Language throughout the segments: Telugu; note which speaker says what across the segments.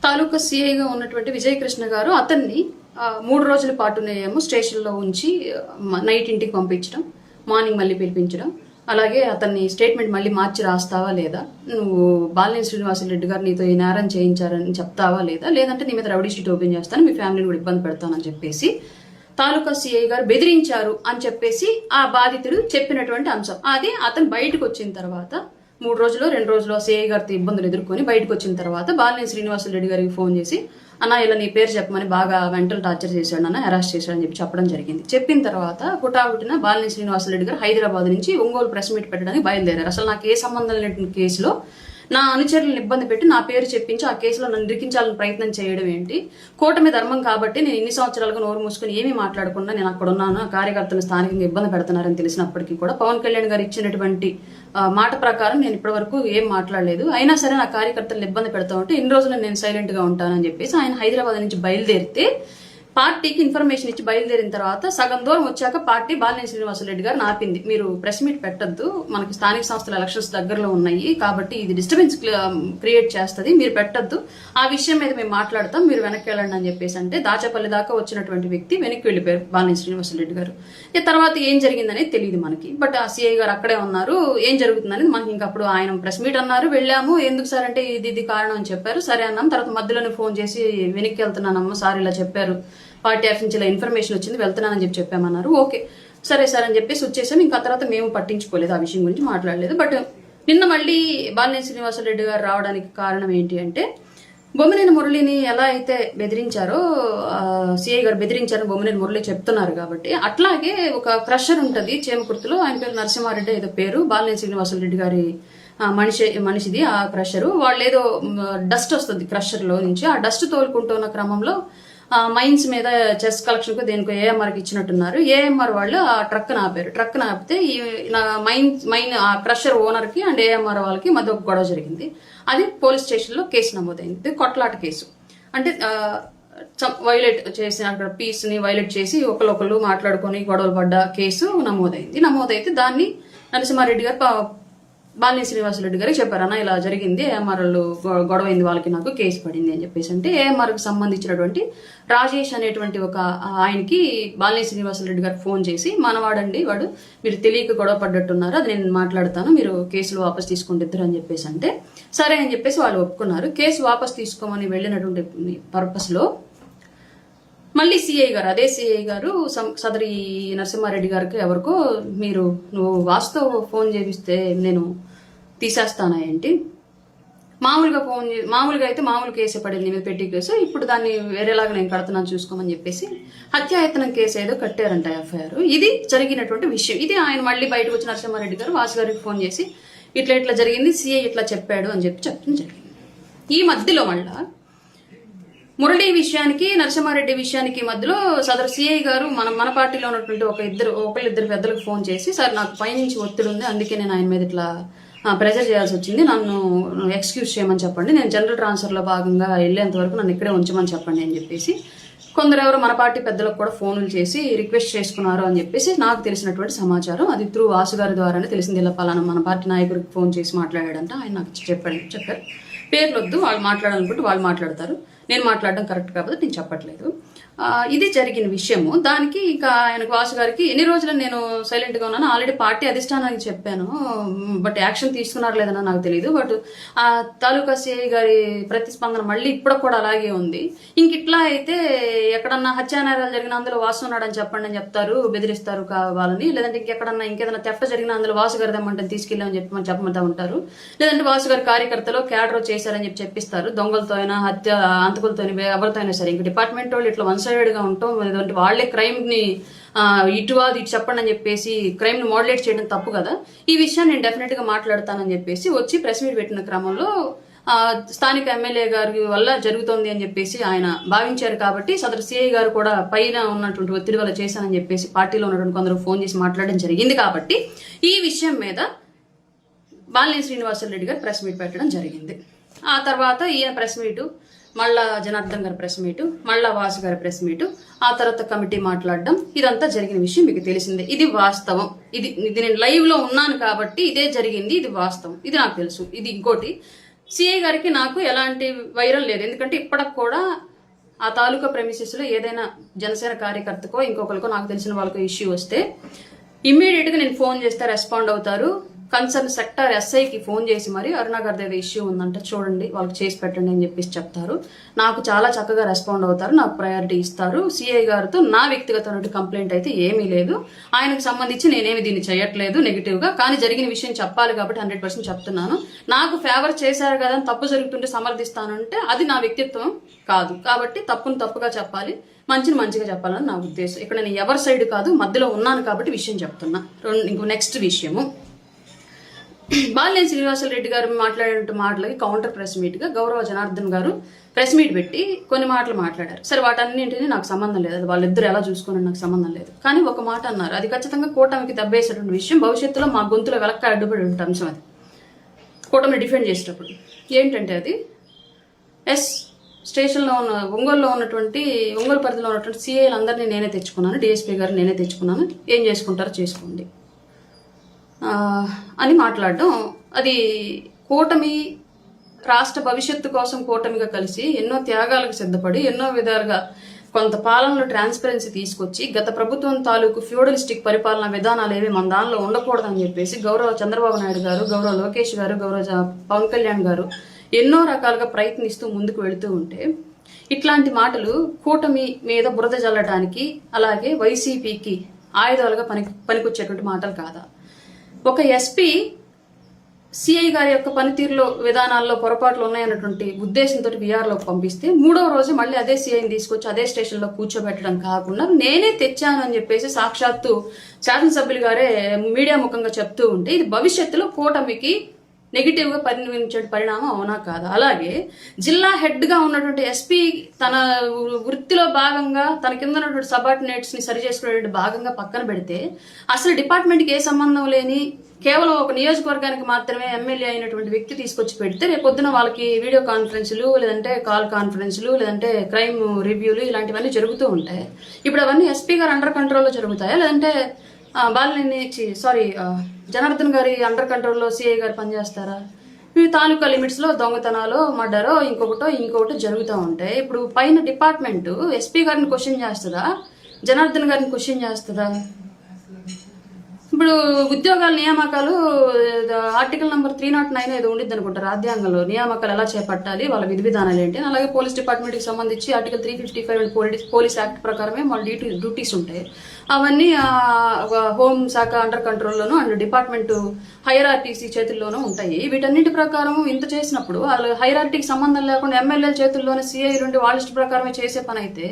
Speaker 1: తాలూకా సిఐగా ఉన్నటువంటి విజయకృష్ణ గారు అతన్ని 3 రోజుల పాటునేమో స్టేషన్లో ఉంచి నైట్ ఇంటికి పంపించడం, మార్నింగ్ మళ్ళీ పిలిపించడం, అలాగే అతన్ని స్టేట్మెంట్ మళ్ళీ మార్చి రాస్తావా లేదా, నువ్వు బాలినేని శ్రీనివాసరెడ్డి గారు నీతో ఈ నేరం చేయించారని చెప్తావా లేదా, లేదంటే నీ మీద రౌడీ షీట్ ఓపెన్ చేస్తాను, మీ ఫ్యామిలీని కూడా ఇబ్బంది పెడతానని చెప్పేసి తాలూకా సిఐ గారు బెదిరించారు అని చెప్పేసి ఆ బాధితుడు చెప్పినటువంటి అంశం. అది అతను బయటకు వచ్చిన తర్వాత 3 రోజులు 2 రోజులు సిఐ గారితో ఇబ్బందులు ఎదుర్కొని బయటకు వచ్చిన తర్వాత బాలినేని శ్రీనివాసరెడ్డి గారికి ఫోన్ చేసి అన్న ఇలా నీ పేరు చెప్పమని బాగా మెంటల్ టార్చర్ చేశాడు, అన్న అరెస్ట్ చేశాడని చెప్పి చెప్పడం జరిగింది. చెప్పిన తర్వాత పుట్టిన బాలినేని శ్రీనివాసరెడ్డి గారు హైదరాబాద్ నుంచి ఒంగోలు ప్రెస్ మీట్ పెట్టడానికి బయలుదేరారు. అసలు నాకు ఏ సంబంధం లేని కేసులో నా అనుచరులను ఇబ్బంది పెట్టి నా పేరు చెప్పించి ఆ కేసులో నన్ను ఇరికించాలని ప్రయత్నం చేయడం ఏంటి? కూటమి ధర్మం కాబట్టి నేను ఇన్ని సంవత్సరాలుగా నోరు మూసుకొని ఏమీ మాట్లాడకుండా నేను అక్కడ ఉన్నాను, కార్యకర్తలు స్థానికంగా ఇబ్బంది పెడుతున్నారని తెలిసినప్పటికీ కూడా పవన్ కళ్యాణ్ గారు ఇచ్చినటువంటి మాట ప్రకారం నేను ఇప్పటి వరకు ఏం మాట్లాడలేదు. అయినా సరే నా కార్యకర్తలను ఇబ్బంది పెడతా ఉంటే ఇన్ని రోజులు నేను సైలెంట్ గా ఉంటానని చెప్పేసి ఆయన హైదరాబాద్ నుంచి బయలుదేరితే పార్టీకి ఇన్ఫర్మేషన్ ఇచ్చి బయలుదేరిన తర్వాత సగం దూరం వచ్చాక పార్టీ బాలినేని శ్రీనివాసరెడ్డి గారు ఆపింది. మీరు ప్రెస్ మీట్ పెట్టద్దు, మనకి స్థానిక సంస్థల ఎలక్షన్స్ దగ్గరలో ఉన్నాయి కాబట్టి ఇది డిస్టర్బెన్స్ క్రియేట్ చేస్తుంది, మీరు పెట్టద్దు, ఆ విషయం మీద మేము మాట్లాడతాం, మీరు వెనక్కి వెళ్ళండి అని చెప్పేసి అంటే దాచేపల్లి దాకా వచ్చినటువంటి వ్యక్తి వెనక్కి వెళ్ళిపోయారు బాలినేని శ్రీనివాసరెడ్డి గారు. తర్వాత ఏం జరిగిందనేది తెలియదు మనకి, బట్ ఆ సిఐ గారు అక్కడే ఉన్నారు. ఏం జరుగుతుందనేది మనకి ఇంకా అప్పుడు ఆయన ప్రెస్ మీట్ అన్నారు, వెళ్ళాము, ఎందుకు సార్ అంటే ఇది కారణం అని చెప్పారు. సరే అన్నాం. తర్వాత మధ్యలోనే ఫోన్ చేసి వెనక్కి వెళ్తున్నానమ్మా, సార్ ఇలా చెప్పారు, పార్టీ ఆఫీస్ నుంచి ఇలా ఇన్ఫర్మేషన్ వచ్చింది, వెళ్తున్నానని చెప్పి చెప్పామన్నారు. ఓకే సరే సార్ అని చెప్పేసి వచ్చేసాం. ఇంకా తర్వాత మేము పట్టించుకోలేదు, ఆ విషయం గురించి మాట్లాడలేదు. బట్ నిన్న మళ్ళీ బాలినేని శ్రీనివాసరెడ్డి గారు రావడానికి కారణం ఏంటి అంటే బొమ్మినేని మురళిని ఎలా అయితే బెదిరించారో సిఐ గారు బెదిరించారని బొమ్మినేని మురళి చెప్తున్నారు కాబట్టి అట్లాగే ఒక క్రషర్ ఉంటుంది చేమకుర్తిలో, ఆయన పేరు నరసింహారెడ్డి ఏదో పేరు, బాలినేని శ్రీనివాసరెడ్డి గారి మనిషిది ఆ క్రషరు. వాళ్ళు ఏదో డస్ట్ వస్తుంది క్రషర్ లో నుంచి, ఆ డస్ట్ తోలుకుంటున్న క్రమంలో మైన్స్ మీద చెస్ కలెక్షన్ కు దేనికో ఏఎంఆర్కి ఇచ్చినట్టున్నారు. ఏఎంఆర్ వాళ్ళు ఆ ట్రక్ ఆపారు. ట్రక్ ఆపితే ఈ మైన్ ఆ క్రషర్ ఓనర్ కి అండ్ ఏఎంఆర్ వాళ్ళకి మధ్య ఒక గొడవ జరిగింది. అది పోలీస్ స్టేషన్ లో కేసు నమోదైంది, కొట్లాట కేసు. అంటే వైలేట్ చేసిన అక్కడ పీస్ ని వైలేట్ చేసి ఒకళ్ళు మాట్లాడుకొని గొడవలు పడ్డ కేసు నమోదైంది. నమోదైతే దాన్ని నరసింహారెడ్డి గారు బాలినేని శ్రీనివాసరెడ్డి గారికి చెప్పారు, అన్న ఇలా జరిగింది, ఏఎంఆర్ గొడవైంది, వాళ్ళకి నాకు కేసు పడింది అని చెప్పేసి అంటే ఏఎంఆర్కి సంబంధించినటువంటి రాజేష్ అనేటువంటి ఒక ఆయనకి బాలినేని శ్రీనివాసరెడ్డి గారు ఫోన్ చేసి మనవాడండి వాడు, మీరు తెలియక గొడవ పడ్డట్టున్నారు, అది నేను మాట్లాడతాను, మీరు కేసులు వాపస్ తీసుకుంటారు అని చెప్పేసి అంటే సరే అని చెప్పేసి వాళ్ళు ఒప్పుకున్నారు. కేసు వాపస్ తీసుకోమని వెళ్ళినటువంటి పర్పస్ లో మళ్ళీ సిఐ గారు, అదే సిఐ గారు సదరి నరసింహారెడ్డి గారికి ఎవరికో నువ్వు వాస్తవ ఫోన్ చేపిస్తే నేను తీసేస్తానా ఏంటి, మామూలుగా అయితే మామూలు కేసు పడింది మీద పెట్టి కేసు, ఇప్పుడు దాన్ని వేరేలాగా నేను కడుతున్నాను చూసుకోమని చెప్పేసి హత్యాయత్నం కేసు ఏదో కట్టారంట ఎఫ్ఐఆర్. ఇది జరిగినటువంటి విషయం. ఇది ఆయన మళ్ళీ బయటకు వచ్చి నరసింహారెడ్డి గారు వాసు గారికి ఫోన్ చేసి ఇట్లా జరిగింది, సిఐ ఇట్లా చెప్పాడు అని చెప్పి చెప్పడం జరిగింది. ఈ మధ్యలో మళ్ళా మురళి విషయానికి నరసింహారెడ్డి విషయానికి మధ్యలో సదరు సిఐ గారు మన పార్టీలో ఉన్నటువంటి ఒకళ్ళిద్దరు పెద్దలకు ఫోన్ చేసి, సార్ నాకు పైనుంచి ఒత్తిడి ఉంది, అందుకే నేను ఆయన మీద ఇట్లా ప్రెజర్ చేయాల్సి వచ్చింది, నన్ను ఎక్స్క్యూజ్ చేయమని చెప్పండి, నేను జనరల్ ట్రాన్స్ఫర్లో భాగంగా వెళ్ళేంత వరకు నన్ను ఇక్కడే ఉంచమని చెప్పండి అని చెప్పేసి కొందరెవరు మన పార్టీ పెద్దలకు కూడా ఫోన్లు చేసి రిక్వెస్ట్ చేసుకున్నారు అని చెప్పేసి నాకు తెలిసినటువంటి సమాచారం. అది త్రూ వాసు గారి ద్వారానే తెలిసింది. ఇలా పలానా మన పార్టీ నాయకుడికి ఫోన్ చేసి మాట్లాడాడంట, ఆయన నాకు చెప్పారు. పేర్లు వద్దు, వాళ్ళు మాట్లాడాలనుకుంటే వాళ్ళు మాట్లాడతారు, నేను మాట్లాడడం కరెక్ట్ కాబట్టి నేను చెప్పట్లేదు. ఇది జరిగిన విషయము. దానికి ఇక ఆయనకు వాసు గారికి ఎన్ని రోజులు నేను సైలెంట్ గా ఉన్నాను, ఆల్రెడీ పార్టీ అధిష్టానానికి చెప్పాను, బట్ యాక్షన్ తీసుకున్నారు లేదన్నా నాకు తెలియదు. బట్ ఆ తాలూకా సిఐ గారి ప్రతిస్పందన మళ్ళీ ఇప్పుడు కూడా అలాగే ఉంది. ఇంక ఇట్లా అయితే ఎక్కడన్నా హత్యానేరాలు జరిగిన అందులో వాసు ఉన్నాడని చెప్పండి అని చెప్తారు, బెదిరిస్తారు వాళ్ళని, లేదంటే ఇంకేదైనా తెఫ్ట్ జరిగిన అందులో వాసు గారి దమ్మంటే తీసుకెళ్ళామని చెప్పమంటా ఉంటారు, లేదంటే వాసు గారి కార్యకర్తలు క్యాడర్ చేశారని చెప్పిస్తారు, దొంగలతో అయినా అంతకులతో ఎవరితో అయినా సరే. ఇంక డిపార్ట్మెంట్ వాళ్ళు ఇట్లా గా ఉంటాం, లేదంటే వాళ్లే క్రైమ్ ని ఇటు చెప్పండి అని చెప్పేసి క్రైమ్ ని మోడలేట్ చేయడం తప్పు కదా. ఈ విషయాన్ని నేను డెఫినెట్ గా మాట్లాడతానని చెప్పేసి వచ్చి ప్రెస్ మీట్ పెట్టిన క్రమంలో స్థానిక ఎమ్మెల్యే గారి వల్ల జరుగుతోంది అని చెప్పేసి ఆయన భావించారు కాబట్టి సదరు సిఐ గారు కూడా పైన ఉన్నటువంటి ఒత్తిడి వల్ల చేశానని చెప్పేసి పార్టీలో ఉన్నటువంటి కొందరు ఫోన్ చేసి మాట్లాడడం జరిగింది. కాబట్టి ఈ విషయం మీద బాలినేని శ్రీనివాసరెడ్డి గారు ప్రెస్ మీట్ పెట్టడం జరిగింది. ఆ తర్వాత ఈయన ప్రెస్ మీటు, మళ్ళా జనార్దన్ గారి ప్రెస్ మీటు, మళ్ళా వాసు గారి ప్రెస్ మీటు, ఆ తర్వాత కమిటీ మాట్లాడడం, ఇదంతా జరిగిన విషయం మీకు తెలిసిందే. ఇది వాస్తవం. ఇది నేను లైవ్ లో ఉన్నాను కాబట్టి ఇదే జరిగింది, ఇది వాస్తవం, ఇది నాకు తెలుసు. ఇది ఇంకోటి సిఐ గారికి నాకు ఎలాంటి వైరం లేదు. ఎందుకంటే ఇప్పటికి కూడా ఆ తాలూకా ప్రెమిసెస్లో ఏదైనా జనసేన కార్యకర్తకో ఇంకొకరికో నాకు తెలిసిన వాళ్ళకో ఇష్యూ వస్తే ఇమ్మీడియట్గా నేను ఫోన్ చేస్తే రెస్పాండ్ అవుతారు. కన్సర్న్ సెక్టార్ ఎస్ఐకి ఫోన్ చేసి మరి అరుణ గారి ఏదో ఇష్యూ ఉందంటే చూడండి వాళ్ళకి చేసి పెట్టండి అని చెప్పేసి చెప్తారు. నాకు చాలా చక్కగా రెస్పాండ్ అవుతారు, నాకు ప్రయారిటీ ఇస్తారు. సిఐ గారితో నా వ్యక్తిగతమైన కంప్లైంట్ అయితే ఏమీ లేదు. ఆయనకు సంబంధించి నేనేమి దీన్ని చేయట్లేదు నెగిటివ్గా. కానీ జరిగిన విషయం చెప్పాలి కాబట్టి 100% చెప్తున్నాను. నాకు ఫేవర్ చేశారు కదా అని తప్పు జరుగుతుంటే సమర్థిస్తానంటే అది నా వ్యక్తిత్వం కాదు. కాబట్టి తప్పును తప్పుగా చెప్పాలి, మంచిని మంచిగా చెప్పాలని నా ఉద్దేశం. ఇక్కడ నేను ఎవరి సైడ్ కాదు, మధ్యలో ఉన్నాను కాబట్టి విషయం చెప్తున్నా. ఇంకో నెక్స్ట్ విషయము, బాలినేని శ్రీనివాసరెడ్డి గారు మాట్లాడిన మాటలకి కౌంటర్ ప్రెస్ మీట్గా గౌరవ జనార్దన్ గారు ప్రెస్ మీట్ పెట్టి కొన్ని మాటలు మాట్లాడారు. సరే వాటన్నింటినీ నాకు సంబంధం లేదు, అది వాళ్ళిద్దరు ఎలా చూసుకుని నాకు సంబంధం లేదు. కానీ ఒక మాట అన్నారు, అది ఖచ్చితంగా కూటమికి దెబ్బేసేటువంటి విషయం. భవిష్యత్తులో మా గొంతులో వెలక్క అడ్డుపడి ఉంటే అంశం అది కూటమిని డిఫెండ్ చేసేటప్పుడు. ఏంటంటే అది స్టేషన్లో ఉన్న ఒంగోలులో ఉన్నటువంటి ఒంగోలు పరిధిలో ఉన్నటువంటి సిఐలు అందరినీ నేనే తెచ్చుకున్నాను, డిఎస్పీ గారు నేనే తెచ్చుకున్నాను, ఏం చేసుకుంటారో చేసుకోండి అని మాట్లాడడం. అది కూటమి రాష్ట్ర భవిష్యత్తు కోసం కూటమిగా కలిసి ఎన్నో త్యాగాలకు సిద్ధపడి ఎన్నో విధాలుగా కొంత పాలనలో ట్రాన్స్పరెన్సీ తీసుకొచ్చి గత ప్రభుత్వం తాలూకు ఫ్యూడలిస్టిక్ పరిపాలన విధానాలు ఏవి మన దానిలో ఉండకూడదని చెప్పేసి గౌరవ చంద్రబాబు నాయుడు గారు, గౌరవ లోకేష్ గారు, గౌరవ పవన్ కళ్యాణ్ గారు ఎన్నో రకాలుగా ప్రయత్నిస్తూ ముందుకు వెళుతూ ఉంటే ఇట్లాంటి మాటలు కూటమి మీద బురద జల్లడానికి అలాగే వైసీపీకి ఆయుధాలుగా పనికొచ్చేటువంటి మాటలు కాదా? ఒక ఎస్పీ సిఐ గారి యొక్క పనితీరులో విధానాల్లో పొరపాట్లు ఉన్నాయన్నటువంటి ఉద్దేశంతో వీఆర్లోకి పంపిస్తే 3వ రోజు మళ్ళీ అదే సిఐని తీసుకొచ్చి అదే స్టేషన్లో కూర్చోబెట్టడం కాకుండా నేనే తెచ్చాను అని చెప్పేసి సాక్షాత్తు శాసనసభ్యులు గారే మీడియా ముఖంగా చెప్తూ ఉంటే ఇది భవిష్యత్తులో కూటమికి నెగిటివ్గా పరిణమించే పరిణామం అవునా కాదా? అలాగే జిల్లా హెడ్గా ఉన్నటువంటి ఎస్పీ తన వృత్తిలో భాగంగా తన కింద ఉన్నటువంటి సబార్డినేట్స్ని సరి చేసుకునే భాగంగా పక్కన పెడితే అసలు డిపార్ట్మెంట్కి ఏ సంబంధం లేని కేవలం ఒక నియోజకవర్గానికి మాత్రమే ఎమ్మెల్యే అయినటువంటి వ్యక్తి తీసుకొచ్చి పెడితే రేపొద్దున వాళ్ళకి వీడియో కాన్ఫరెన్సులు లేదంటే కాల్ కాన్ఫరెన్సులు లేదంటే క్రైమ్ రివ్యూలు ఇలాంటివన్నీ జరుగుతూ ఉంటాయి. ఇప్పుడు అవన్నీ ఎస్పీ గారు అండర్ కంట్రోల్లో జరుగుతాయా లేదంటే జనార్దన్ గారి అండర్ కంట్రోల్లో సిఐ గారు పనిచేస్తారా? ఇవి తాలూకా లిమిట్స్లో దొంగతనాలు, మర్డరో ఇంకొకటో జరుగుతూ ఉంటాయి. ఇప్పుడు పైన డిపార్ట్మెంట్ ఎస్పీ గారిని క్వశ్చన్ చేస్తుందా, జనార్దన్ గారిని క్వశ్చన్ చేస్తుందా? ఇప్పుడు ఉద్యోగాల నియామకాలు ఆర్టికల్ నెంబర్ 309 ఏదో ఉండిద్ది అనుకుంటారు రాజ్యాంగంలో, నియామకాలు ఎలా చేపట్టాలి, వాళ్ళ విధి విధానాలు ఏంటి. అలాగే పోలీస్ డిపార్ట్మెంట్కి సంబంధించి ఆర్టికల్ 355 పోలీస్ యాక్ట్ ప్రకారమే వాళ్ళ డ్యూటీస్ ఉంటాయి. అవన్నీ హోమ్ శాఖ అండర్ కంట్రోల్లోనూ అండ్ డిపార్ట్మెంట్ హైరార్టీసీ చేతుల్లోనూ ఉంటాయి. వీటన్నిటి ప్రకారం ఇంత చేసినప్పుడు వాళ్ళు హైరార్టీకి సంబంధం లేకుండా ఎమ్మెల్యేల చేతుల్లోనే సిఐ నుండి వాళ్ళ ఇష్ట ప్రకారమే చేసే పని అయితే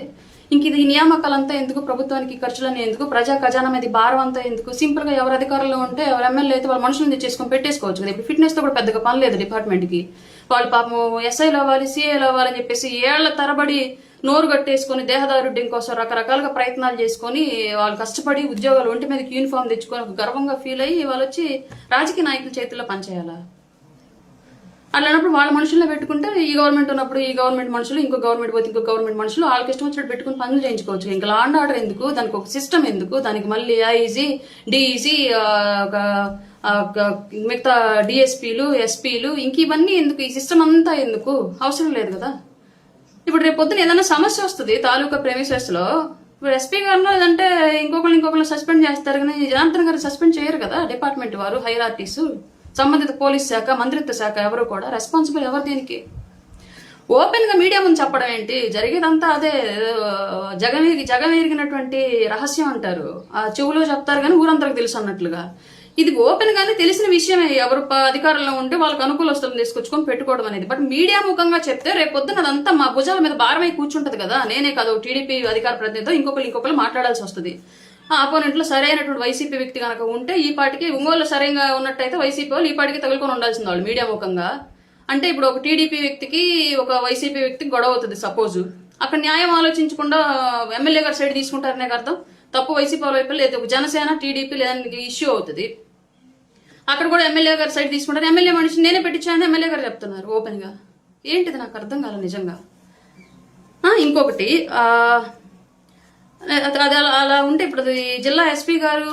Speaker 1: ఇంక ఇది నియామకాలంతా ఎందుకు, ప్రభుత్వానికి ఖర్చులన్నీ ఎందుకు, ప్రజా ఖజానా మీద భారం అంతా ఎందుకు? సింపుల్ గా ఎవరు అధికారంలో ఉంటే ఎవరు ఎమ్మెల్యే అయితే వాళ్ళ మనుషులను తెచ్చేసుకొని పెట్టేసుకోవచ్చు కదా. ఇప్పుడు ఫిట్నెస్ తో కూడా పెద్దగా పని లేదు డిపార్ట్మెంట్కి. వాళ్ళు పాపం ఎస్ఐలు అవ్వాలి, సిఐలు అవ్వాలని చెప్పేసి ఏళ్ల తరబడి నోరు కట్టేసుకొని దేహదారుడ్యం కోసం రకరకాలుగా ప్రయత్నాలు చేసుకొని వాళ్ళు కష్టపడి ఉద్యోగాలు ఒంటి మీదకి యూనిఫామ్ తెచ్చుకొని ఒక గర్వంగా ఫీల్ అయ్యి వాళ్ళు వచ్చి రాజకీయ నాయకుల చేతుల్లో పనిచేయాలా? అట్లానప్పుడు వాళ్ళ మనుషుల్లో పెట్టుకుంటే ఈ గవర్నమెంట్ ఉన్నప్పుడు ఈ గవర్నమెంట్ మనుషులు, ఇంకో గవర్నమెంట్ పోతే ఇంకో గవర్నమెంట్ మనుషులు వాళ్ళకి ఇష్టం వచ్చినట్టు పెట్టుకుని పనులు చేయించుకోవచ్చు. ఇంకా లా అండ్ ఆర్డర్ ఎందుకు, దానికి ఒక సిస్టమ్ ఎందుకు, దానికి మళ్ళీ ఐఈసీ, డిఈసీ, మిగతా డిఎస్పీలు, ఎస్పీలు, ఇంక ఇవన్నీ ఎందుకు? ఈ సిస్టమ్ అంతా ఎందుకు? అవసరం లేదు కదా. ఇప్పుడు రేపు పొద్దున ఏదైనా సమస్య వస్తుంది తాలూకా ప్రెమిసెస్లో, ఇప్పుడు ఎస్పీ గారిలో లేదంటే ఇంకొకరిని సస్పెండ్ చేస్తారు కానీ జనార్దన్ గారు సస్పెండ్ చేయరు కదా. డిపార్ట్మెంట్ వారు, హైరార్టీసు, సంబంధిత పోలీస్ శాఖ, మంత్రిత్వ శాఖ ఎవరు కూడా రెస్పాన్సిబుల్ ఎవరు దీనికి? ఓపెన్ గా మీడియా ముందు చెప్పడం ఏంటి? జరిగేదంతా అదే జగమెరిగినటువంటి రహస్యం అంటారు. ఆ చెవులో చెప్తారు కానీ ఊరంతరకు తెలుసు అన్నట్లుగా. ఇది ఓపెన్ గానే తెలిసిన విషయమే. ఎవరు అధికారంలో ఉంటే వాళ్ళకి అనుకూలస్తులను తీసుకొచ్చుకొని పెట్టుకోవడం అనేది. బట్ మీడియా ముఖంగా చెప్తే రేపొద్దున అదంతా మా భుజాల మీద భారమై కూర్చుంటది కదా. నేనే కాదు, టీడీపీ అధికార ప్రతినిధితో ఇంకొకరు మాట్లాడాల్సి వస్తుంది. అపోనెంట్ లో సరైనటువంటి వైసీపీ వ్యక్తి కనుక ఉంటే ఈ పాటికి ఒంగోలు సరైనగా ఉన్నట్టయితే వైసీపీ వాళ్ళు ఈ పాటికి తగులుకొని ఉండాల్సింది వాళ్ళు మీడియా ముఖంగా. అంటే ఇప్పుడు ఒక టీడీపీ వ్యక్తికి ఒక వైసీపీ వ్యక్తికి గొడవ అవుతుంది సపోజ్, అక్కడ న్యాయం ఆలోచించకుండా ఎమ్మెల్యే గారు సైడ్ తీసుకుంటారనే అర్థం. తప్పు వైసీపీ వాళ్ళ వైపు లేదా జనసేన, టీడీపీ లేదానికి ఇష్యూ అవుతుంది. అక్కడ కూడా ఎమ్మెల్యే గారు సైడ్ తీసుకుంటారు. ఎమ్మెల్యే మనిషి నేనే పెట్టించానని ఎమ్మెల్యే గారు చెప్తున్నారు ఓపెన్ గా. ఏంటిది నాకు అర్థం కాలేదు నిజంగా. ఇంకొకటి అది అలా ఉంటే ఇప్పుడు అది జిల్లా ఎస్పీ గారు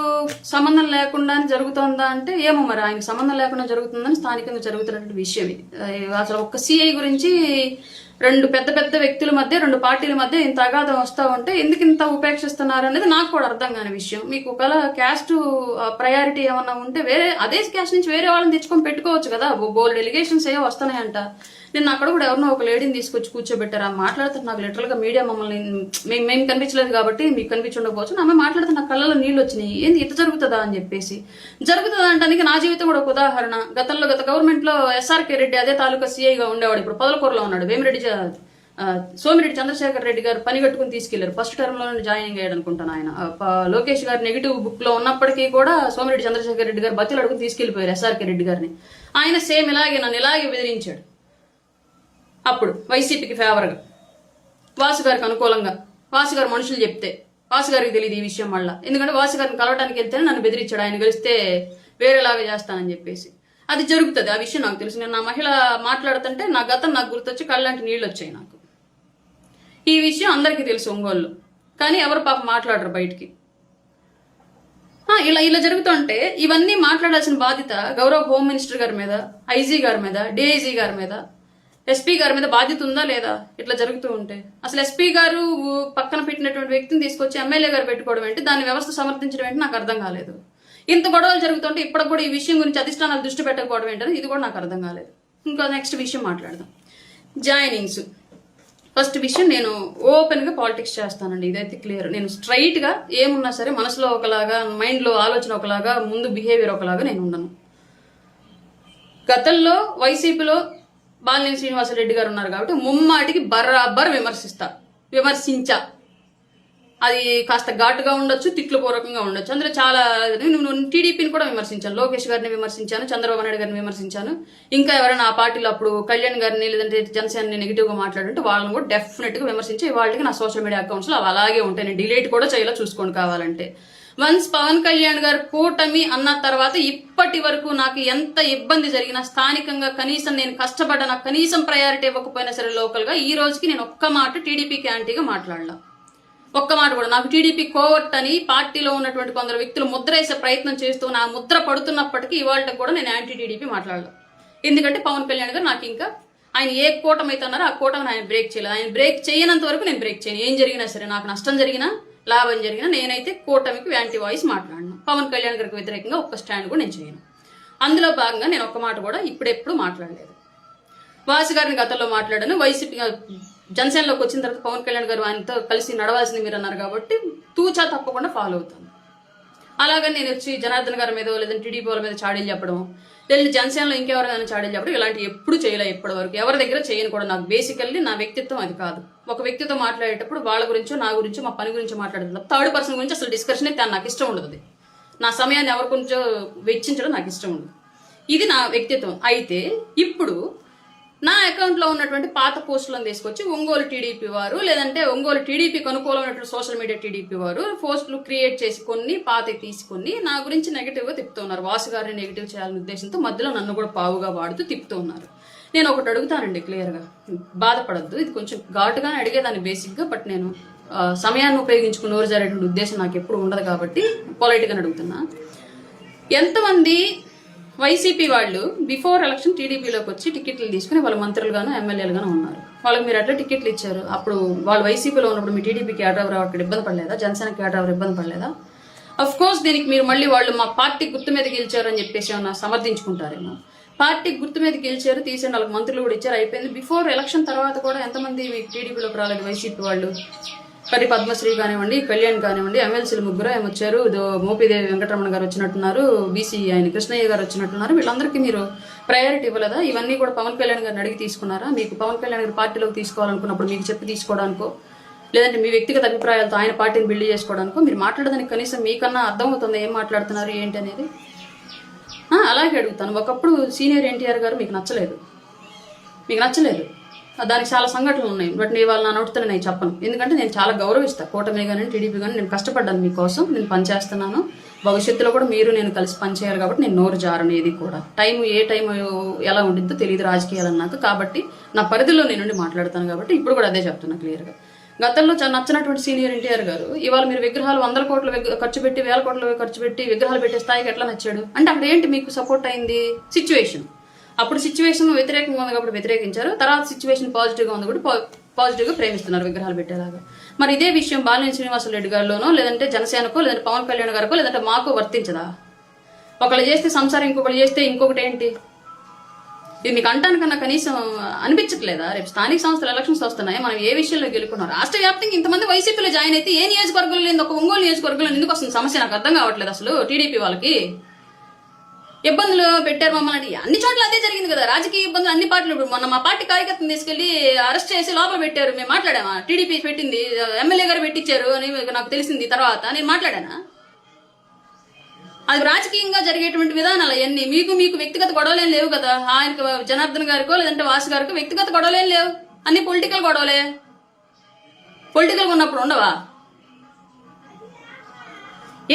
Speaker 1: సంబంధం లేకుండా జరుగుతుందా అంటే ఏమో మరి ఆయనకి సంబంధం లేకుండా జరుగుతుందని స్థానికంగా జరుగుతున్నటువంటి విషయం ఇది. అసలు ఒక్క సిఐ గురించి రెండు పెద్ద పెద్ద వ్యక్తుల మధ్య, రెండు పార్టీల మధ్య ఇంత అగాధం వస్తా ఉంటే ఎందుకు ఇంత ఉపేక్షిస్తున్నారు అనేది నాకు కూడా అర్థం కాని విషయం. మీకు ఒకవేళ క్యాస్ట్ ప్రయారిటీ ఏమన్నా ఉంటే వేరే అదే క్యాస్ట్ నుంచి వేరే వాళ్ళని తెచ్చుకొని పెట్టుకోవచ్చు కదా. బోల్డ్ ఎలిగేషన్స్ ఏవో వస్తున్నాయంట. నేను అక్కడ కూడా ఎవరినో ఒక లేడీని తీసుకొచ్చి కూర్చోబెట్టారు. మాట్లాడుతారు నాకు లిటరల్ గా మీడియా మమ్మల్ని మేము కనిపించలేదు కాబట్టి మీకు కనిపించి ఉండకపోవచ్చు. ఆమె మాట్లాడితే నా కళ్ళలో నీళ్ళు వచ్చినాయి. ఏంది ఇట్లా జరుగుతుందా అని చెప్పేసి. జరుగుతుందా అంటానికి నా జీవితం కూడా ఒక ఉదాహరణ. గత గవర్నమెంట్ లో ఎస్ఆర్కే రెడ్డి అదే తాలూకా సీఐగా ఉండేవాడు. ఇప్పుడు పొదలకూరులో ఉన్నాడు. సోమిరెడ్డి చంద్రశేఖర్ రెడ్డి గారు పని కట్టుకుని తీసుకెళ్లారు. ఫస్ట్ టర్మ్ లో జాయినింగ్ అయ్యాడు అనుకుంటాను ఆయన. లోకేష్ గారు నెగిటివ్ బుక్ లో ఉన్నప్పటికీ కూడా సోమిరెడ్డి చంద్రశేఖర్ రెడ్డి గారు బతిలు అడుగుని తీసుకెళ్లిపోయారు ఎస్ఆర్కే రెడ్డి గారిని. ఆయన సేమ్ ఇలాగే నన్ను ఇలాగే బెదిరించాడు. అప్పుడు వైసీపీకి ఫేవర్గా, వాసు గారికి అనుకూలంగా, వాసు గారు మనుషులు చెప్తే వాసు గారికి తెలియదు ఈ విషయం మళ్ళా. ఎందుకంటే వాసు గారిని కలవడానికి వెళ్తేనే నన్ను బెదిరించాడు. ఆయన గెలిస్తే వేరేలాగా చేస్తానని చెప్పేసి. అది జరుగుతుంది, ఆ విషయం నాకు తెలుసు. నేను నా మహిళ మాట్లాడుతుంటే నా గతం నాకు గుర్తొచ్చి కళ్ళంటి నీళ్ళు వచ్చాయి నాకు. ఈ విషయం అందరికీ తెలుసు ఒంగోలు, కానీ ఎవరు పాప మాట్లాడరు బయటికి. ఇలా జరుగుతుంటే ఇవన్నీ మాట్లాడాల్సిన బాధ్యత గౌరవ హోమ్ మినిస్టర్ గారి మీద, ఐజీ గారి మీద, డిఐజీ గారి మీద, ఎస్పీ గారి మీద బాధ్యత ఉందా లేదా ఇట్లా జరుగుతూ ఉంటే? అసలు ఎస్పీ గారు పక్కన పెట్టినటువంటి వ్యక్తిని తీసుకొచ్చి ఎమ్మెల్యే గారు పెట్టుకోవడం ఏంటి, దాని వ్యవస్థ సమర్థించడం ఏంటి నాకు అర్థం కాలేదు. ఇంత గొడవలు జరుగుతుంటే ఇప్పటికి కూడా ఈ విషయం గురించి అధిష్టానాలు దృష్టి పెట్టకపోవడం ఏంటని ఇది కూడా నాకు అర్థం కాలేదు. ఇంకా నెక్స్ట్ విషయం మాట్లాడదాం. జాయినింగ్స్. ఫస్ట్ విషయం, నేను ఓపెన్ గా పాలిటిక్స్ చేస్తానండి, ఇదైతే క్లియర్. నేను స్ట్రైట్ గా ఏమున్నా సరే మనసులో ఒకలాగా, మైండ్ లో ఆలోచన ఒకలాగా, ముందు బిహేవియర్ ఒకలాగా నేను ఉండను. గతంలో వైసీపీలో బాలినేని శ్రీనివాసరెడ్డి గారు ఉన్నారు కాబట్టి ముమ్మాటికి బరాబర్ విమర్శించా. అది కాస్త ఘాటుగా ఉండొచ్చు, తిట్లు పూర్వకంగా ఉండొచ్చు. అందులో చాలా టీడీపీని కూడా విమర్శించాను, లోకేష్ గారిని విమర్శించాను, చంద్రబాబు నాయుడు గారిని విమర్శించాను. ఇంకా ఎవరైనా ఆ పార్టీలో అప్పుడు కళ్యాణ్ గారిని లేదంటే జనసేనని నెగిటివ్ గా మాట్లాడుంటే వాళ్ళని కూడా డెఫినెట్ గా విమర్శించి వాళ్ళకి నా సోషల్ మీడియా అకౌంట్స్ లో అవి అలాగే ఉంటాయి. నేను డిలీట్ కూడా చేయాలో చూసుకోండి కావాలంటే. వన్స్ పవన్ కళ్యాణ్ గారు కూటమి అన్న తర్వాత ఇప్పటి వరకు నాకు ఎంత ఇబ్బంది జరిగినా స్థానికంగా కనీసం నేను కష్టపడ్డ, నాకు కనీసం ప్రయారిటీ ఇవ్వకపోయినా సరే లోకల్ గా, ఈ రోజుకి నేను ఒక్క మాట టీడీపీకి యాంటీగా మాట్లాడలా. ఒక్క మాట కూడా. నాకు టీడీపీ కోవర్ట్ అని పార్టీలో ఉన్నటువంటి కొందరు వ్యక్తులు ముద్ర వేసే ప్రయత్నం చేస్తూ నా ముద్ర పడుతున్నప్పటికీ ఇవాళ కూడా నేను యాంటీ టీడీపీ మాట్లాడలా. ఎందుకంటే పవన్ కళ్యాణ్ గారు నాకు ఇంకా ఆయన ఏ కూటమి అయితే అన్నారో ఆ కూటమిని ఆయన బ్రేక్ చేయలేదు. ఆయన బ్రేక్ చేయనంత వరకు నేను బ్రేక్ చేయను. ఏం జరిగినా సరే, నాకు నష్టం జరిగినా లాభం జరిగినా నేనైతే కూటమికి యాంటీ వాయిస్ మాట్లాడను. పవన్ కళ్యాణ్ గారికి వ్యతిరేకంగా ఒక్క స్టాండ్ కూడా నేను చేయను. అందులో భాగంగా నేను ఒక్క మాట కూడా ఇప్పుడెప్పుడు మాట్లాడలేదు. వాసు గారిని గతంలో మాట్లాడాను. వైసీపీ జనసేనలోకి వచ్చిన తర్వాత పవన్ కళ్యాణ్ గారు ఆయనతో కలిసి నడవాల్సింది మీరు అన్నారు కాబట్టి తూచా తప్పకుండా ఫాలో అవుతాను. అలాగని నేను వచ్చి జనార్దన్ గారి మీద లేదంటే టీడీపీ వాళ్ళ మీద చాడీలు చెప్పడం, లేదంటే జనసేనలో ఇంకెవరైనా చాడీలు చెప్పడం, ఇలాంటి ఎప్పుడు చేయలే. ఇప్పటి వరకు ఎవరి దగ్గర చేయను కూడా. నాకు బేసికల్లీ నా వ్యక్తిత్వం అది కాదు. ఒక వ్యక్తితో మాట్లాడేటప్పుడు వాళ్ళ గురించో, నా గురించో, మా పని గురించి మాట్లాడదు. థర్డ్ పర్సన్ గురించి అసలు డిస్కషన్ అయితే నాకు ఇష్టం ఉండదు. నా సమయాన్ని ఎవరి గురించో వెచ్చించడం నాకు ఇష్టం ఉండదు. ఇది నా వ్యక్తిత్వం. అయితే ఇప్పుడు నా అకౌంట్ లో ఉన్నటువంటి పాత పోస్టులను తీసుకొచ్చి ఒంగోలు టీడీపీ వారు లేదంటే ఒంగోలు టీడీపీకి అనుకూలమైనటువంటి సోషల్ మీడియా టీడీపీ వారు పోస్టులు క్రియేట్ చేసి కొన్ని పాత తీసుకొని నా గురించి నెగిటివ్ గా తిప్పుతున్నారు. వాసు గారిని నెగిటివ్ చేయాలనే ఉద్దేశంతో మధ్యలో నన్ను కూడా పావుగా వాడుతూ తిప్పుతున్నారు. నేను ఒకటి అడుగుతానండి క్లియర్ గా, బాధపడద్దు, ఇది కొంచెం ఘాటుగానే అడిగేదాన్ని బేసిక్ గా. బట్ నేను సమయాన్ని ఉపయోగించుకుని నోరు జరిగేటువంటి ఉద్దేశం నాకు ఎప్పుడు ఉండదు కాబట్టి పొలైట్ గా అడుగుతున్నా. ఎంతమంది వైసీపీ వాళ్ళు బిఫోర్ ఎలక్షన్ టీడీపీలోకి వచ్చి టికెట్లు తీసుకుని వాళ్ళ మంత్రులుగాను ఎమ్మెల్యేలుగాను ఉన్నారు. వాళ్ళకి మీరు ఎట్లా టికెట్లు ఇచ్చారు? అప్పుడు వాళ్ళు వైసీపీలో ఉన్నప్పుడు మీ టీడీపీకి కేటావర్ అక్కడ ఇబ్బంది పడలేదా? జనసేన కేటావర్ ఇబ్బంది పడలేదా? అఫ్ కోర్స్ దీనికి మీరు మళ్ళీ వాళ్ళు మా పార్టీ గుర్తు మీద గెలిచారు అని చెప్పేసి ఏమన్నా సమర్థించుకుంటారేమో. పార్టీ గుర్తు మీద గెలిచారు, తీసే వాళ్ళకి మంత్రులు కూడా ఇచ్చారు, అయిపోయింది. బిఫోర్ ఎలక్షన్ తర్వాత కూడా ఎంతమంది మీకు టీడీపీలోకి రాలేదు వైసీపీ వాళ్ళు? కరి పద్మశ్రీ కానివ్వండి, కళ్యాణ్ కానివ్వండి, ఎమ్మెల్సీలు ముగ్గురు ఏమి వచ్చారు. మోపిదేవి వెంకటరమణ గారు వచ్చినట్టున్నారు, బీసీ ఆయన కృష్ణయ్య గారు వచ్చినట్టున్నారు. వీళ్ళందరికీ మీరు ప్రయారిటీ ఇవ్వలేదా? ఇవన్నీ కూడా పవన్ కళ్యాణ్ గారిని అడిగి తీసుకున్నారా? మీకు పవన్ కళ్యాణ్ గారి పార్టీలోకి తీసుకోవాలనుకున్నప్పుడు మీకు చెప్పి తీసుకోవడానికో లేదంటే మీ వ్యక్తిగత అభిప్రాయాలతో ఆయన పార్టీని బిల్డ్ చేసుకోవడానికో మీరు మాట్లాడడానికి కనీసం మీకన్నా అర్థమవుతుంది ఏం మాట్లాడుతున్నారు ఏంటి అనేది. అలాగే అడుగుతాను. ఒకప్పుడు సీనియర్ ఎన్టీఆర్ గారు మీకు నచ్చలేదు, దానికి చాలా సంఘటనలు ఉన్నాయి. బట్ నేను వాళ్ళ నా నోటితోనే నేను చెప్పను. ఎందుకంటే నేను చాలా గౌరవిస్తాను కూటమి కానీ టీడీపీ కానీ. నేను కష్టపడ్డాను మీకోసం, నేను పనిచేస్తున్నాను. భవిష్యత్తులో కూడా మీరు నేను కలిసి పనిచేయాలి కాబట్టి నేను నోరు జారను. ఏది కూడా ఏ టైం ఎలా ఉండిద్దో తెలియదు రాజకీయాలు అన్నాక. కాబట్టి నా పరిధిలో నేను మాట్లాడతాను కాబట్టి ఇప్పుడు కూడా అదే చెప్తున్నా క్లియర్గా. గతంలో నచ్చినటువంటి సీనియర్ ఎన్టీఆర్ గారు ఇవాళ మీరు విగ్రహాలు 100 కోట్లు ఖర్చు పెట్టి 1000 కోట్లు ఖర్చు పెట్టి విగ్రహాలు పెట్టే స్థాయికి ఎట్లా నచ్చాడు అంటే అక్కడ ఏంటి మీకు సపోర్ట్ అయింది సిచ్యువేషన్. అప్పుడు సిచ్యువేషన్ వ్యతిరేకంగా ఉంది కాబట్టి వ్యతిరేకించారు, తర్వాత సిచ్యువేషన్ పాజిటివ్గా ఉంది కూడా పాజిటివ్గా ప్రేమిస్తున్నారు విగ్రహాలు పెట్టేలాగా. మరి ఇదే విషయం బాలినేని శ్రీనివాసరెడ్డి గారిలోనో లేదంటే జనసేనకో లేదంటే పవన్ కళ్యాణ్ గారికో లేదంటే మాకు వర్తించదా? ఒకళ్ళు చేస్తే సంసారం ఇంకొకళ్ళు చేస్తే ఇంకొకటి ఏంటి? ఇది మీకు అంటానికన్నా కనీసం అనిపించట్లేదా? రేపు స్థానిక సంస్థల ఎలక్షన్స్ వస్తున్నాయి, మనం ఏ విషయంలో గెలుకున్నాం? రాష్ట్ర వ్యాప్తంగా ఇంతమంది వైసీపీలో జాయిన్ అయితే ఏ నియోజకవర్గంలో లేదు ఒక ఒంగోలు నియోజకవర్గంలో ఎందుకు వస్తుంది సమస్య? నాకు అర్థం కావట్లేదు అసలు. టీడీపీ వాళ్ళకి ఇబ్బందులు పెట్టారు మమ్మల్ని, అన్ని చోట్ల అదే జరిగింది కదా. రాజకీయ ఇబ్బందులు అన్ని పార్టీలు. ఇప్పుడు మొన్న మా పార్టీ కార్యకర్తను తీసుకెళ్లి అరెస్ట్ చేసి లోపల పెట్టారు, మేము మాట్లాడామా? టీడీపీ పెట్టింది, ఎమ్మెల్యే గారు పెట్టించారు అని నాకు తెలిసింది తర్వాత నేను మాట్లాడానా? అది రాజకీయంగా జరిగేటువంటి విధానాలు అవన్నీ. మీకు వ్యక్తిగత గొడవలేం లేవు కదా. ఆయనకు జనార్దన్ గారికో లేదంటే వాసు గారికో వ్యక్తిగత గొడవలేం లేవు, అన్ని పొలిటికల్ గొడవలే. పొలిటికల్ ఉన్నప్పుడు ఉండవా?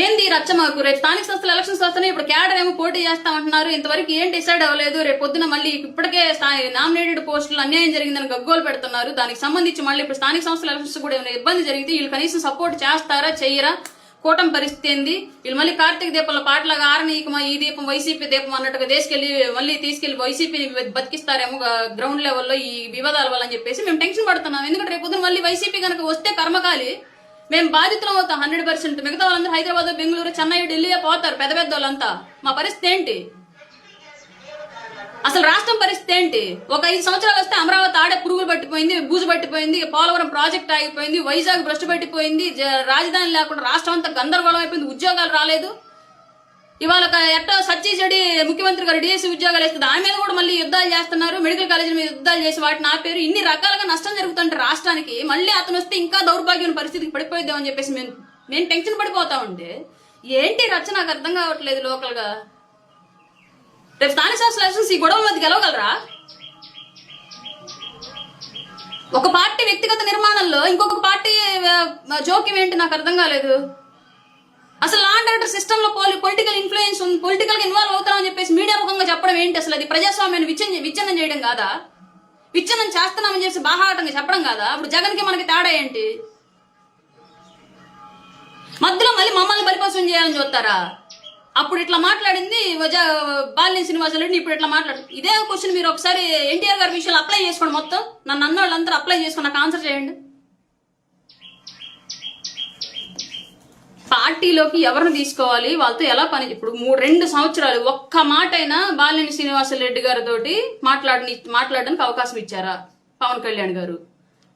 Speaker 1: ఏంది రచ్చ మాకు? రేపు స్థానిక సంస్థల ఎలక్షన్స్ వస్తున్నాయి, ఇప్పుడు క్యాడర్ ఏమో పోటీ చేస్తామంటున్నారు, ఇంతవరకు ఏం డిసైడ్ అవ్వలేదు. రేపు పొద్దున మళ్ళీ ఇప్పటికే నామినేటెడ్ పోస్టులు అన్యాయం జరిగిందని గగ్గోలు పెడుతున్నారు. దానికి సంబంధించి మళ్ళీ ఇప్పుడు స్థానిక సంస్థల ఎలక్షన్స్ కూడా ఏమైనా ఇబ్బంది జరిగితే వీళ్ళు కనీసం సపోర్ట్ చేస్తారా చెయ్యరా? కూటమి పరిస్థితి ఏంది? వీళ్ళు మళ్ళీ కార్తీక దీపంలో పాటలాగా ఆరనీయకమా ఈ దీపం వైసీపీ దీపం అన్నట్టుగా తీసుకెళ్లి వైసీపీని బతికిస్తారేమో గ్రౌండ్ లెవెల్లో ఈ వివాదాల వల్ల అని చెప్పేసి మేము టెన్షన్ పడుతున్నాం. ఎందుకంటే రేపు పొద్దున మళ్ళీ వైసీపీ కనుక వస్తే కర్మకాలి మేము బాధితులం అవుతాం 100%. మిగతా వాళ్ళందరూ హైదరాబాద్, బెంగళూరు, చెన్నై, ఢిల్లీ పోతారు పెద్ద పెద్ద వాళ్ళంతా. మా పరిస్థితి ఏంటి? అసలు రాష్ట్రం పరిస్థితి ఏంటి? ఒక 5 సంవత్సరాలు వస్తే అమరావతి ఆడే పురుగులు పట్టిపోయింది, బూజు పట్టిపోయింది, పోలవరం ప్రాజెక్ట్ ఆగిపోయింది, వైజాగ్ భ్రష్టు పట్టిపోయింది, రాజధాని లేకుండా రాష్ట్రం అంతా గందరగోళం అయిపోయింది, ఉద్యోగాలు రాలేదు. ఇవాళ ఎట్టో సత్యచెడి ముఖ్యమంత్రి గారు డిఎస్సీ ఉద్యోగాలు వేస్తుంది, ఆమె మీద కూడా మళ్ళీ యుద్ధాలు చేస్తున్నారు. మెడికల్ కాలేజీల మీద యుద్ధాలు చేసి వాటిని ఆపేరు. ఇన్ని రకాలుగా నష్టం జరుగుతుంటే రాష్ట్రానికి మళ్ళీ అతను వస్తే ఇంకా దౌర్భాగ్యమైన పరిస్థితికి పడిపోయిద్దామని చెప్పేసి మేము టెన్షన్ పడిపోతా ఉంటే ఏంటి రచ్చ నాకు అర్థం కావట్లేదు. లోకల్ గా రేపు స్థానిక సంస్థల ఎలక్షన్స్ ఈ గొడవల మధ్య గెలవగలరా? ఒక పార్టీ వ్యక్తిగత నిర్మాణంలో ఇంకొక పార్టీ జోక్యం ఏంటి నాకు అర్థం కాలేదు. అసలు లా అండ్ ఆర్డర్ సిస్టమ్ లో పొలిటికల్ ఇన్ఫ్లుయెన్స్ ఉంది, పొలిటికల్ గా ఇన్వాల్వ్ అవుతామని చెప్పేసి మీడియా ముఖంగా చెప్పడం ఏంటి? అసలు అది ప్రజాస్వామ్యాన్ని విచ్ఛిన్నం చేయడం కాదా? విచ్ఛిన్నం చేస్తున్నామని చెప్పి బాహాటంగా చెప్పడం కాదా? అప్పుడు జగన్ కి మనకి తేడా ఏంటి? మధ్యలో మళ్ళీ మమ్మల్ని బలిపశం చేయాలని చూస్తారా? అప్పుడు ఇట్లా మాట్లాడింది బాలినేని శ్రీనివాసరెడ్డి, ఇప్పుడు ఇట్లా మాట్లాడు. ఇదే క్వశ్చన్ మీరు ఒకసారి ఎన్టీఆర్ గారి విషయాలు అప్లై చేసుకోండి. మొత్తం నన్ను అన్న వాళ్ళందరూ అప్లై చేసుకుని నాకు ఆన్సర్ చేయండి. పార్టీలోకి ఎవరిని తీసుకోవాలి, వాళ్ళతో ఎలా పని? ఇప్పుడు 2 సంవత్సరాలు ఒక్క మాట అయినా బాలినేని శ్రీనివాసరెడ్డి గారితో మాట్లాడడానికి అవకాశం ఇచ్చారా పవన్ కళ్యాణ్ గారు?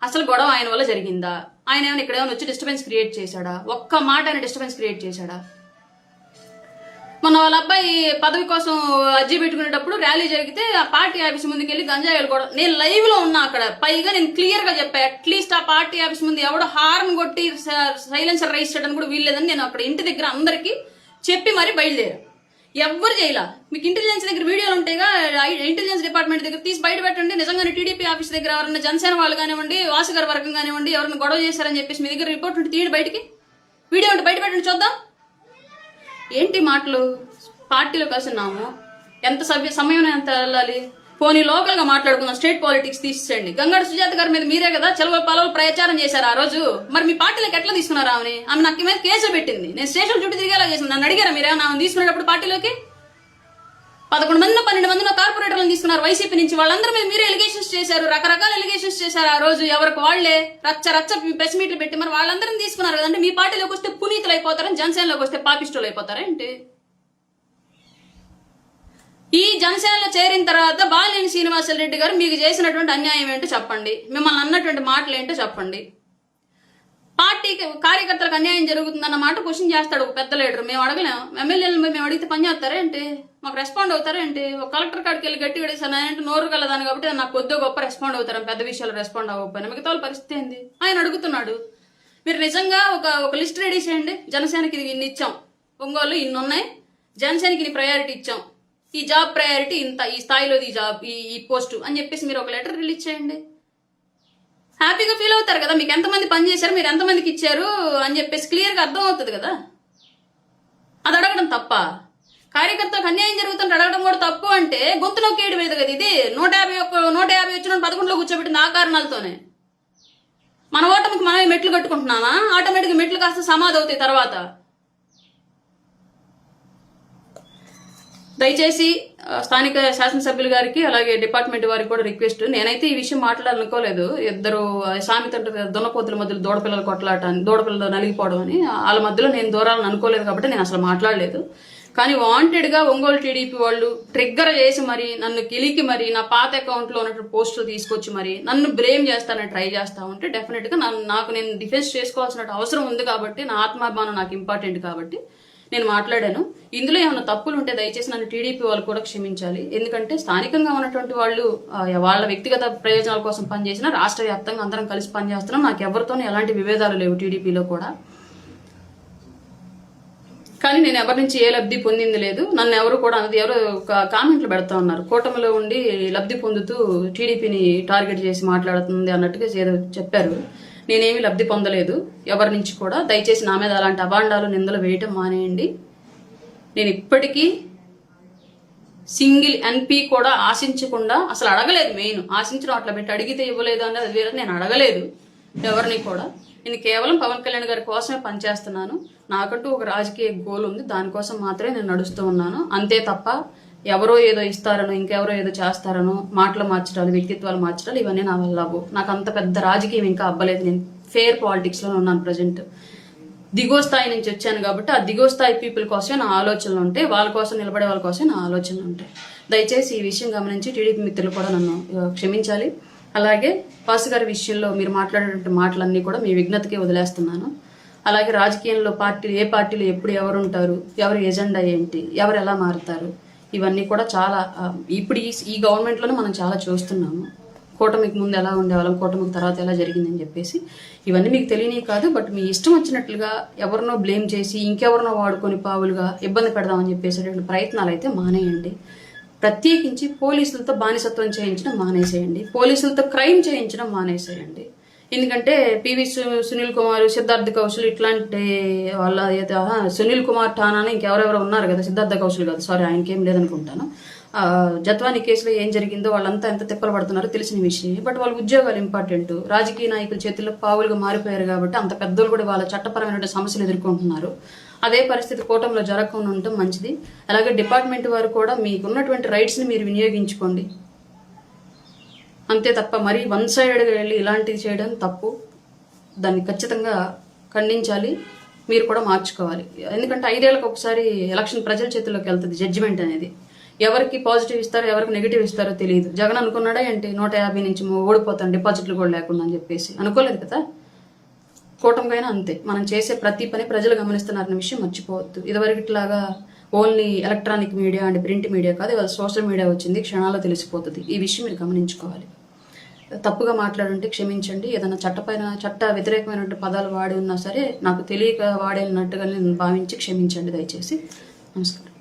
Speaker 1: అసలు గొడవ ఆయన వల్ల జరిగిందా? ఆయన ఏమైనా ఇక్కడ ఏమైనా వచ్చి డిస్టర్బెన్స్ క్రియేట్ చేశాడా? ఒక్క మాట ఆయన డిస్టర్బెన్స్ క్రియేట్ చేశాడా? మొన్న వాళ్ళ అబ్బాయి పదవి కోసం అర్జీ పెట్టుకునేటప్పుడు ర్యాలీ జరిగితే ఆ పార్టీ ఆఫీస్ ముందుకు వెళ్ళి గంజాయిలు కూడా నేను లైవ్ లో ఉన్నా అక్కడ. పైగా నేను క్లియర్ గా చెప్పా, అట్లీస్ట్ ఆ పార్టీ ఆఫీస్ ముందు ఎవడో హార్న్ కొట్టి సైలెన్సర్ రైజ్ చేయడానికి కూడా వీల్లేదని నేను అక్కడ ఇంటి దగ్గర అందరికి చెప్పి మరి బయలుదేరా. ఎవ్వరు చేయలా. మీకు ఇంటెలిజెన్స్ దగ్గర వీడియోలు ఉంటాయిగా, ఇంటెలిజెన్స్ డిపార్ట్మెంట్ దగ్గర తీసి బయట పెట్టండి. నిజంగానే టీడీపీ ఆఫీస్ దగ్గర ఎవరైనా జనసేన వాళ్ళు కానివ్వండి, వాసుగారి వర్గం కానివ్వండి, ఎవరైనా గొడవ చేశారని చెప్పేసి మీ దగ్గర రిపోర్ట్ ఉంటే తీయడు బయటికి, వీడియో ఉంటే బయట పెట్టండి చూద్దాం. ఏంటి మాటలు? పార్టీలో కలిసినాము, ఎంత సమయం ఎంత వెళ్ళాలి? పోనీ లోకల్ గా మాట్లాడుకున్నాం, స్టేట్ పాలిటిక్స్ తీసేయండి. గంగాడ సుజాత గారి మీద మీరే కదా చెలవ పలవలు ప్రచారం చేశారు ఆ రోజు. మరి మీ పార్టీలోకి ఎట్లా తీసుకున్నారు ఆమె నాకు మీద కేసులు పెట్టింది. నేను స్టేషన్ చుట్టూ తిరిగేలా చేసింది. నన్ను అడిగారా మీరేమన్నా ఆమె తీసుకునేటప్పుడు పార్టీలోకి? 11 మందినో 12 మందినో కార్పొరేటర్లను తీసుకున్నారు వైసీపీ నుంచి. వాళ్ళందరి మీద మీరే ఎలిగేషన్స్ చేశారు, రకరకాల ఎలిగేషన్స్ చేశారు ఆ రోజు. ఎవరికి వాళ్లే రచ్చ ప్రెస్ మీట్లు పెట్టి మరి వాళ్ళందరినీ తీసుకున్నారు కదంటే. మీ పార్టీలోకి వస్తే పునీతులు అయిపోతారని, జనసేనలోకి వస్తే పాపిస్టులు అయిపోతారా ఏంటి? ఈ జనసేనలో చేరిన తర్వాత బాలినేని శ్రీనివాసరెడ్డి గారు మీకు చేసినటువంటి అన్యాయం ఏంటో చెప్పండి, మిమ్మల్ని అన్నటువంటి మాటలు ఏంటో చెప్పండి. పార్టీకి కార్యకర్తలకు అన్యాయం జరుగుతుందన్న మాట క్వశ్చన్ చేస్తాడు ఒక పెద్ద లీడర్. మేము అడగలేం, ఎమ్మెల్యేలు మేము అడిగితే పని చేస్తారా ఏంటి? మాకు రెస్పాండ్ అవుతారా ఏంటి? ఒక కలెక్టర్ కాడికి వెళ్ళి గట్టి గడిసాను అంటే నోరు కలదాను కాబట్టి నాకు కొద్దిగా గొప్ప రెస్పాండ్ అవుతారు, పెద్ద విషయాలు రెస్పాండ్ అవ్వకపోయినా. మిగతా వాళ్ళ పరిస్థితి ఏంది? ఆయన అడుగుతున్నాడు. మీరు నిజంగా ఒక లిస్ట్ రెడీ చేయండి. జనసేనకి ఇది ఇన్ని ఇచ్చాం, ఒంగోలు ఇన్ని ఉన్నాయి, జనసేనకి ఇన్ని ప్రయారిటీ ఇచ్చాం, ఈ జాబ్ ప్రయారిటీ ఇంత, ఈ స్థాయిలో ఈ జాబ్ ఈ పోస్టు అని చెప్పేసి మీరు ఒక లెటర్ రిలీజ్ చేయండి. హ్యాపీగా ఫీల్ అవుతారు కదా. మీకు ఎంతమంది పని చేశారు, మీరు ఎంతమందికి ఇచ్చారు అని చెప్పేసి క్లియర్గా అర్థం అవుతుంది కదా. అది అడగడం తప్ప? కార్యకర్తలకు అన్యాయం జరుగుతుంటే అడగడం కూడా తప్పు అంటే గొంతు నొక్కేయడం మీద కదా ఇది. 150 వచ్చిన 11లో కూర్చోబెట్టింది ఆ కారణాలతోనే. మన ఓటమికి మనమే మెట్లు కట్టుకుంటున్నామా? ఆటోమేటిక్గా మెట్లు కాస్త సమాధి అవుతాయి తర్వాత. దయచేసి స్థానిక శాసనసభ్యులు గారికి అలాగే డిపార్ట్మెంట్ వారికి కూడా రిక్వెస్ట్, నేనైతే ఈ విషయం మాట్లాడాలనుకోలేదు. ఇద్దరు సామెత దున్నపోతుల మధ్యలో దూడపిల్లలు కొట్లాట అని, దూడపిల్లలు నలిగిపోవడం అని, వాళ్ళ మధ్యలో నేను దూరాలని అనుకోలేదు కాబట్టి నేను అసలు మాట్లాడలేదు. కానీ వాంటెడ్గా ఒంగోలు టీడీపీ వాళ్ళు ట్రిగ్గర్ చేసి మరి నన్ను కిలికి మరి నా పాత అకౌంట్లో ఉన్నటువంటి పోస్టులు తీసుకొచ్చి మరి నన్ను బ్లేమ్ చేస్తానని ట్రై చేస్తా ఉంటే డెఫినెట్గా నాకు నేను డిఫెన్స్ చేసుకోవాల్సిన అవసరం ఉంది కాబట్టి, నా ఆత్మాభిమానం నాకు ఇంపార్టెంట్ కాబట్టి నేను మాట్లాడాను. ఇందులో ఏమైనా తప్పులు ఉంటే దయచేసి నన్ను టీడీపీ వాళ్ళు కూడా క్షమించాలి. ఎందుకంటే స్థానికంగా ఉన్నటువంటి వాళ్ళు వాళ్ళ వ్యక్తిగత ప్రయోజనాల కోసం పనిచేసినా రాష్ట్ర వ్యాప్తంగా అందరం కలిసి పనిచేస్తున్నాం. నాకు ఎవరితోనూ ఎలాంటి విభేదాలు లేవు టీడీపీలో కూడా. కానీ నేను ఎవరి నుంచి ఏ లబ్ధి పొందింది లేదు. నన్ను ఎవరు కూడా అది ఎవరో కామెంట్లు పెడతా ఉన్నారు, కూటమిలో ఉండి లబ్ధి పొందుతూ టీడీపీని టార్గెట్ చేసి మాట్లాడుతుంది అన్నట్టుగా ఏదో చెప్పారు. నేనేమి లబ్ధి పొందలేదు ఎవరి నుంచి కూడా. దయచేసి నా మీద అలాంటి అభాండాలు నిందలు వేయటం మానేయండి. నేను ఇప్పటికీ సింగిల్ ఎన్పీ కూడా ఆశించకుండా, అసలు అడగలేదు. మెయిన్ ఆశించడం అట్లా పెట్టి అడిగితే ఇవ్వలేదు అనేది వేరే, నేను అడగలేదు ఎవరిని కూడా. నేను కేవలం పవన్ కళ్యాణ్ గారి కోసమే పనిచేస్తున్నాను. నాకంటూ ఒక రాజకీయ గోల్ ఉంది, దానికోసం మాత్రమే నేను నడుస్తూ ఉన్నాను. అంతే తప్ప ఎవరో ఏదో ఇస్తారనో ఇంకెవరో ఏదో చేస్తారనో మాటలు మార్చడాలు, వ్యక్తిత్వాలు మార్చడాలు ఇవన్నీ నా వల్ల అవ్వవు. నాకు అంత పెద్ద రాజకీయం ఇంకా అవ్వలేదు. నేను ఫెయిర్ పాలిటిక్స్లో ఉన్నాను ప్రజెంట్. దిగువ స్థాయి నుంచి వచ్చాను కాబట్టి ఆ దిగువ స్థాయి పీపుల్ కోసమే నా ఆలోచనలు ఉంటాయి, వాళ్ళ కోసం నిలబడే వాళ్ళ కోసమే నా ఆలోచనలు ఉంటాయి. దయచేసి ఈ విషయం గమనించి టీడీపీ మిత్రులు కూడా నన్ను క్షమించాలి. అలాగే పాస్ గారి విషయంలో మీరు మాట్లాడేటువంటి మాటలన్నీ కూడా మీ విజ్ఞతకే వదిలేస్తున్నాను. అలాగే రాజకీయంలో ఏ పార్టీలు ఎప్పుడు ఎవరు ఉంటారు, ఎవరి ఎజెండా ఏంటి, ఎవరు ఎలా మారుతారు, ఇవన్నీ కూడా చాలా ఇప్పుడు ఈ గవర్నమెంట్లోనే మనం చాలా చూస్తున్నాము. కూటమికి ముందు ఎలా ఉండేవాళ్ళం, కూటమికి తర్వాత ఎలా జరిగిందని చెప్పేసి ఇవన్నీ మీకు తెలియని కాదు. బట్ మీ ఇష్టం వచ్చినట్లుగా ఎవరినో బ్లేమ్ చేసి ఇంకెవరినో వాడుకొని పావులుగా ఇబ్బంది పెడదామని చెప్పేసేటువంటి ప్రయత్నాలు అయితే మానేయండి. ప్రత్యేకించి పోలీసులతో బానిసత్వం చేయించడం మానేసేయండి, పోలీసులతో క్రైమ్ చేయించడం మానేసేయండి. ఎందుకంటే పివి సునీల్ కుమార్, సిద్ధార్థ కౌశల్ ఇట్లాంటి వాళ్ళ సునీల్ కుమార్ ఠానాని ఇంకెవరెవరో ఉన్నారు కదా, సిద్ధార్థ కౌశల్ కాదు, సారీ ఆయనకేం లేదనుకుంటాను. జత్వాని కేసులో ఏం జరిగిందో వాళ్ళంతా ఎంత తిప్పలు పడుతున్నారో తెలిసిన విషయం. బట్ వాళ్ళ ఉద్యోగాలు ఇంపార్టెంట్. రాజకీయ నాయకుల చేతుల్లో పావులుగా మారిపోయారు కాబట్టి అంత పెద్దలు కూడా వాళ్ళ చట్టపరమైన సమస్యలు ఎదుర్కొంటున్నారు. అదే పరిస్థితి కూటమిలో జరగకుండా ఉండటం మంచిది. అలాగే డిపార్ట్మెంట్ వారు కూడా మీకున్నటువంటి రైట్స్ని మీరు వినియోగించుకోండి. అంతే తప్ప మరీ వన్ సైడెడ్గా వెళ్ళి ఇలాంటివి చేయడం తప్పు. దాన్ని ఖచ్చితంగా ఖండించాలి, మీరు కూడా మార్చుకోవాలి. ఎందుకంటే 5 ఏళ్ళకి ఒకసారి ఎలక్షన్ ప్రజల చేతుల్లోకి వెళ్తుంది జడ్జిమెంట్ అనేది. ఎవరికి పాజిటివ్ ఇస్తారో ఎవరికి నెగిటివ్ ఇస్తారో తెలియదు. జగన్ అనుకున్నాడా ఏంటి 150 నుంచి ఓడిపోతాను డిపాజిట్లు కూడా లేకుండా అని చెప్పేసి? అనుకోలేదు కదా. కూటమికైనా అంతే. మనం చేసే ప్రతి పని ప్రజలు గమనిస్తున్నారన్న విషయం మర్చిపోవద్దు. ఇదివరకులాగా only electronic media and print media కాదు, ఇవాళ సోషల్ మీడియా వచ్చింది, క్షణాల్లో తెలిసిపోతుంది. ఈ విషయం మీరు గమనించుకోవాలి. తప్పుగా మాట్లాడుంటే క్షమించండి. ఏదైనా చట్ట వ్యతిరేకమైనటువంటి పదాలు వాడి ఉన్నా సరే నాకు తెలియక వాడేనట్టుగా నేను భావించి క్షమించండి దయచేసి. నమస్కారం.